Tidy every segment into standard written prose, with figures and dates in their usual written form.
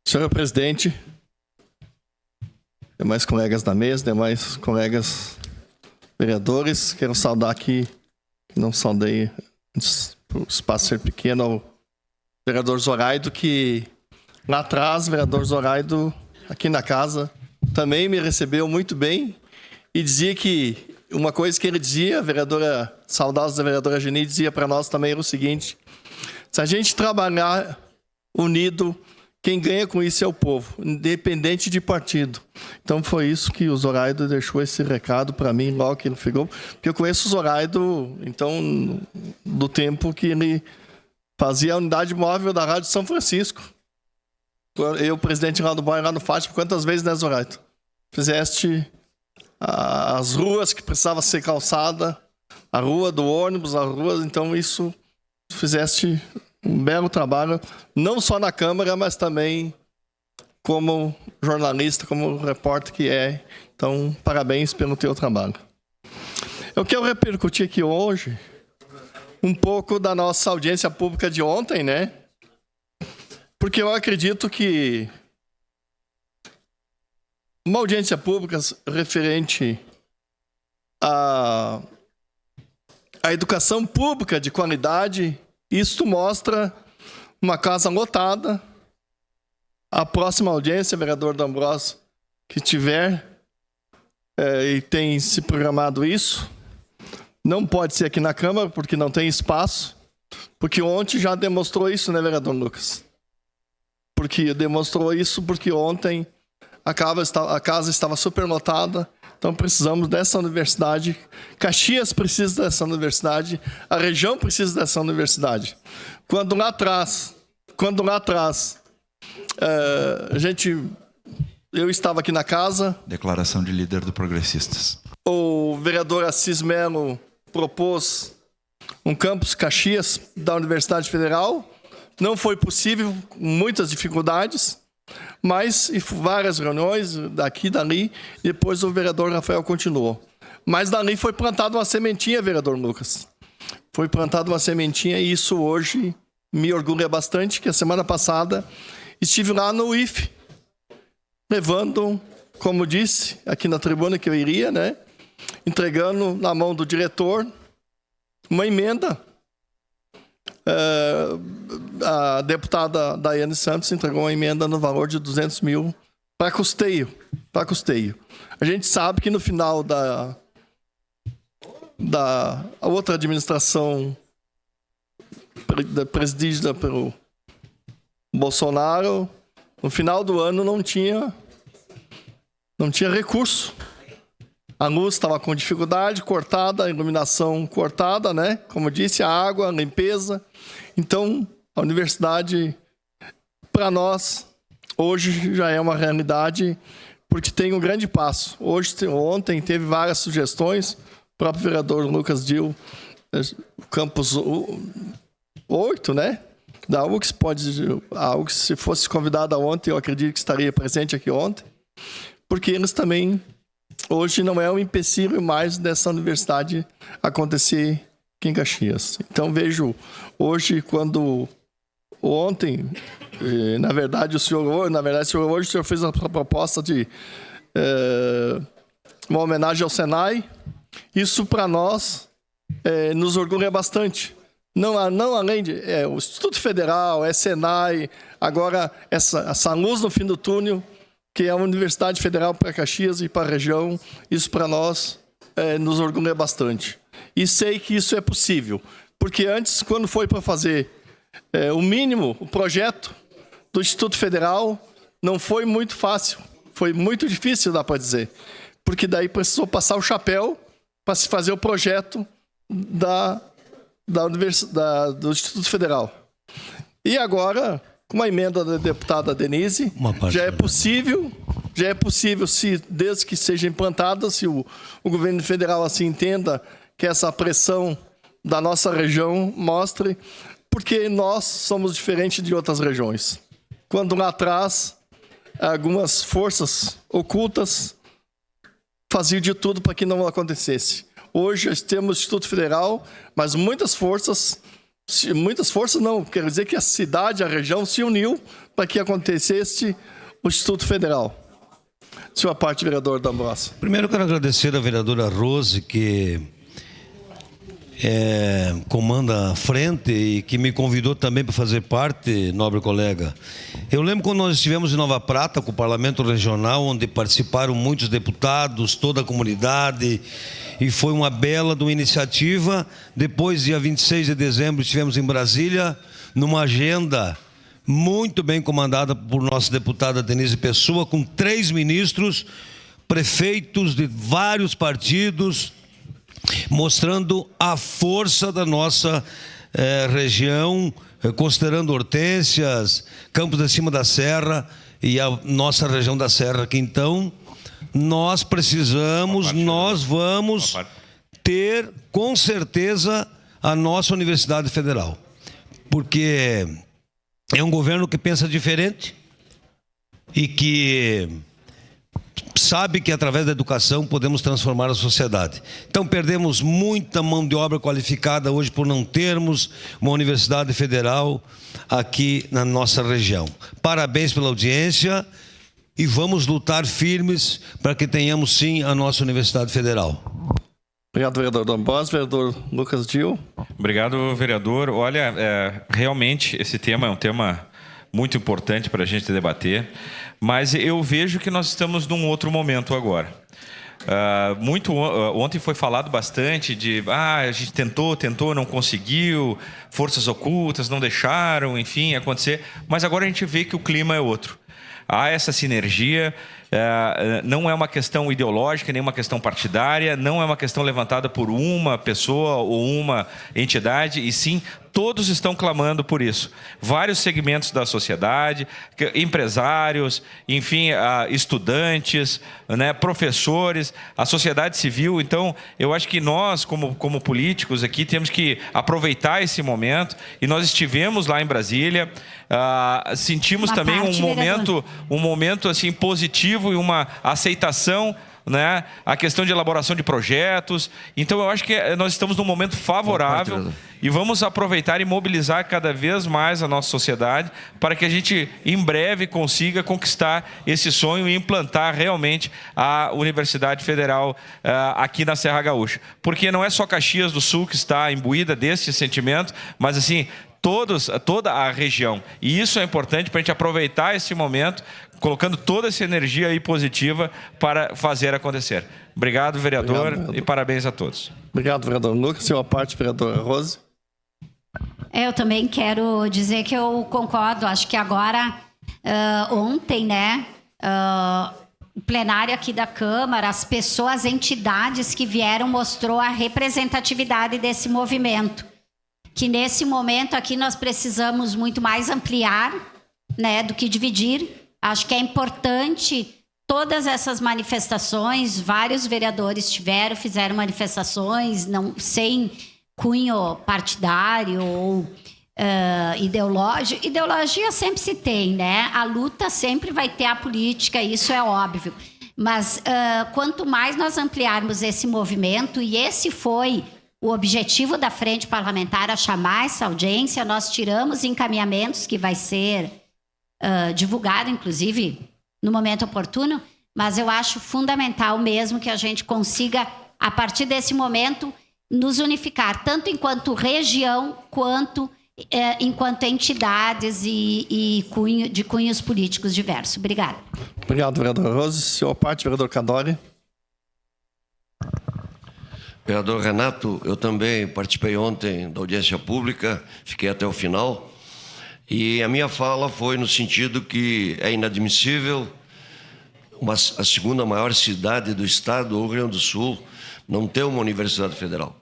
Senhor presidente, demais colegas da mesa, demais colegas vereadores, quero saudar aqui, não saudei antes, por o espaço ser pequeno, ao vereador Zoraide, que lá atrás, vereador Zoraide, aqui na casa, também me recebeu muito bem e dizia que uma coisa que ele dizia, a vereadora, saudosa da vereadora Geni, dizia para nós também era o seguinte: se a gente trabalhar unido, quem ganha com isso é o povo, independente de partido. Então foi isso que o Zoraide deixou esse recado para mim logo que ele ficou, porque eu conheço o Zoraide, então, do tempo que ele fazia a unidade móvel da Rádio São Francisco. Eu, presidente lá do bairro, lá no Fátima, quantas vezes, né, Zoraide? Fizeste as ruas que precisavam ser calçada, a rua do ônibus, as ruas, então isso fizeste um belo trabalho, não só na Câmara, mas também como jornalista, como repórter que é. Então, parabéns pelo teu trabalho. Eu quero repercutir aqui hoje um pouco da nossa audiência pública de ontem, né? Porque eu acredito que uma audiência pública referente à educação pública de qualidade, isto mostra uma casa lotada. A próxima audiência, vereador D'Ambrosio, que tiver e tem se programado isso, não pode ser aqui na Câmara, porque não tem espaço, porque ontem já demonstrou isso, né, vereador Lucas? Porque demonstrou isso porque ontem a casa estava superlotada, então precisamos dessa universidade. Caxias precisa dessa universidade, a região precisa dessa universidade. Quando lá atrás, eu estava aqui na casa. Declaração de líder do Progressistas. O vereador Assis Melo propôs um campus Caxias da Universidade Federal. Não foi possível, com muitas dificuldades, mas e várias reuniões daqui e dali, e depois o vereador Rafael continuou. Mas dali foi plantada uma sementinha, vereador Lucas. Foi plantada uma sementinha e isso hoje me orgulha bastante, que a semana passada estive lá no IFE, levando, como disse, aqui na tribuna que eu iria, né, entregando na mão do diretor uma emenda. A deputada Daiane Santos entregou uma emenda no valor de 200 mil para custeio. A gente sabe que no final da outra administração presidida pelo Bolsonaro, no final do ano não tinha recurso. A luz estava com dificuldade, cortada, a iluminação cortada, né? Como disse, a água, a limpeza. Então, a universidade, para nós, hoje já é uma realidade, porque tem um grande passo. Ontem teve várias sugestões, o próprio vereador Lucas Dil, o campus 8, né? Da UX, a UX, se fosse convidada ontem, eu acredito que estaria presente aqui ontem, porque eles também... Hoje não é um empecilho mais dessa universidade acontecer aqui em Caxias. Então vejo hoje, ontem, na verdade o senhor hoje fez a proposta de uma homenagem ao Senai. Isso para nós nos orgulha bastante. Não além de o Instituto Federal, Senai, agora essa luz no fim do túnel, que é a Universidade Federal para Caxias e para a região, isso para nós nos orgulha bastante. E sei que isso é possível, porque antes, quando foi para fazer o mínimo, o projeto do Instituto Federal, não foi muito fácil, foi muito difícil, dá para dizer, porque daí precisou passar o chapéu para se fazer o projeto do Instituto Federal. E agora... Com a emenda da deputada Denise, já é possível, desde que seja implantada, se o governo federal assim entenda que essa pressão da nossa região mostre, porque nós somos diferentes de outras regiões. Quando lá atrás, algumas forças ocultas faziam de tudo para que não acontecesse. Hoje temos o Instituto Federal, mas muitas forças não, quero dizer que a cidade, a região se uniu para que acontecesse o Instituto Federal. Sua parte, vereador D'Ambrosio. Primeiro, eu quero agradecer à vereadora Rose, que comanda a frente e que me convidou também para fazer parte, nobre colega. Eu lembro quando nós estivemos em Nova Prata, com o Parlamento Regional, onde participaram muitos deputados, toda a comunidade, e foi uma bela de uma iniciativa. Depois, dia 26 de dezembro, estivemos em Brasília, numa agenda muito bem comandada por nossa deputada Denise Pessoa, com 3 ministros, prefeitos de vários partidos, mostrando a força da nossa região, considerando Hortências, Campos de Cima da Serra e a nossa região da Serra, que então nós precisamos, nós vamos ter com certeza a nossa Universidade Federal, porque é um governo que pensa diferente e que sabe que através da educação podemos transformar a sociedade. Então perdemos muita mão de obra qualificada hoje por não termos uma universidade federal aqui na nossa região. Parabéns pela audiência e vamos lutar firmes para que tenhamos sim a nossa Universidade Federal. Obrigado, vereador D'Ambrosio. Vereador Lucas Dil. Obrigado, vereador. Olha, realmente esse tema é um tema muito importante para a gente debater, mas eu vejo que nós estamos num outro momento agora. Ontem foi falado bastante de a gente tentou, não conseguiu, forças ocultas não deixaram, enfim, acontecer, mas agora a gente vê que o clima é outro. Há essa sinergia, não é uma questão ideológica, nem uma questão partidária, não é uma questão levantada por uma pessoa ou uma entidade, e sim, todos estão clamando por isso. Vários segmentos da sociedade, empresários, enfim, estudantes, né, professores, a sociedade civil. Então, eu acho que nós, como políticos aqui, temos que aproveitar esse momento. E nós estivemos lá em Brasília, sentimos também um momento assim, positivo e uma aceitação, né, a questão de elaboração de projetos. Então eu acho que nós estamos num momento favorável e vamos aproveitar e mobilizar cada vez mais a nossa sociedade para que a gente em breve consiga conquistar esse sonho e implantar realmente a Universidade Federal aqui na Serra Gaúcha. Porque não é só Caxias do Sul que está imbuída desse sentimento, mas assim, toda a região. E isso é importante para a gente aproveitar esse momento, colocando toda essa energia aí positiva para fazer acontecer. Obrigado, vereador, e parabéns a todos. Obrigado, vereador Lucas. Sua parte, vereadora Rose. Eu também quero dizer que eu concordo. Acho que agora, ontem, né, o plenário aqui da Câmara, as pessoas, as entidades que vieram, mostrou a representatividade desse movimento. Que nesse momento aqui nós precisamos muito mais ampliar, né, do que dividir. Acho que é importante todas essas manifestações, vários vereadores fizeram manifestações sem cunho partidário ou ideológico. Ideologia sempre se tem, né? A luta sempre vai ter a política, isso é óbvio. Mas quanto mais nós ampliarmos esse movimento, e esse foi o objetivo da Frente Parlamentar, a chamar essa audiência, nós tiramos encaminhamentos que vai ser divulgado, inclusive, no momento oportuno, mas eu acho fundamental mesmo que a gente consiga, a partir desse momento, nos unificar, tanto enquanto região, quanto enquanto entidades e de cunhos políticos diversos. Obrigada. Obrigado, vereador Rose. Sua parte, vereador Cadore. Vereador Renato, eu também participei ontem da audiência pública, fiquei até o final, e a minha fala foi no sentido que é inadmissível a segunda maior cidade do estado, o Rio Grande do Sul, não ter uma universidade federal.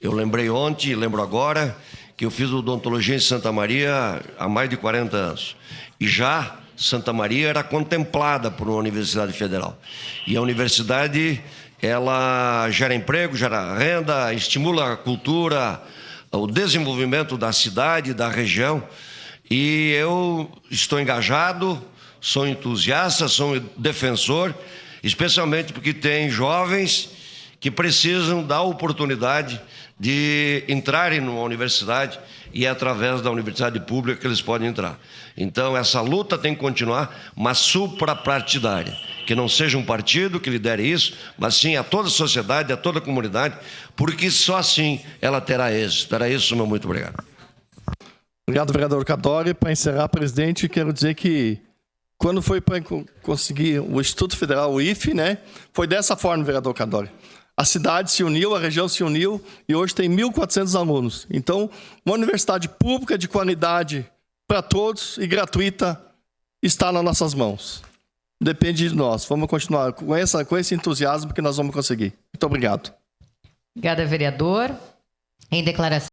Eu lembrei ontem e lembro agora que eu fiz odontologia em Santa Maria há mais de 40 anos. E já Santa Maria era contemplada por uma universidade federal. E a universidade, ela gera emprego, gera renda, estimula a cultura, o desenvolvimento da cidade, da região. E eu estou engajado, sou entusiasta, sou defensor, especialmente porque tem jovens que precisam da oportunidade de entrarem numa universidade e é através da universidade pública que eles podem entrar. Então, essa luta tem que continuar, mas suprapartidária. Que não seja um partido que lidere isso, mas sim a toda a sociedade, a toda a comunidade, porque só assim ela terá êxito. Era isso, meu muito obrigado. Obrigado, vereador Cadore. Para encerrar, presidente, quero dizer que quando foi para conseguir o Instituto Federal, o IFE, né, foi dessa forma, vereador Cadore. A cidade se uniu, a região se uniu e hoje tem 1.400 alunos. Então, uma universidade pública de qualidade para todos e gratuita está nas nossas mãos. Depende de nós. Vamos continuar com esse entusiasmo que nós vamos conseguir. Muito obrigado. Obrigada, vereador. Em declaração.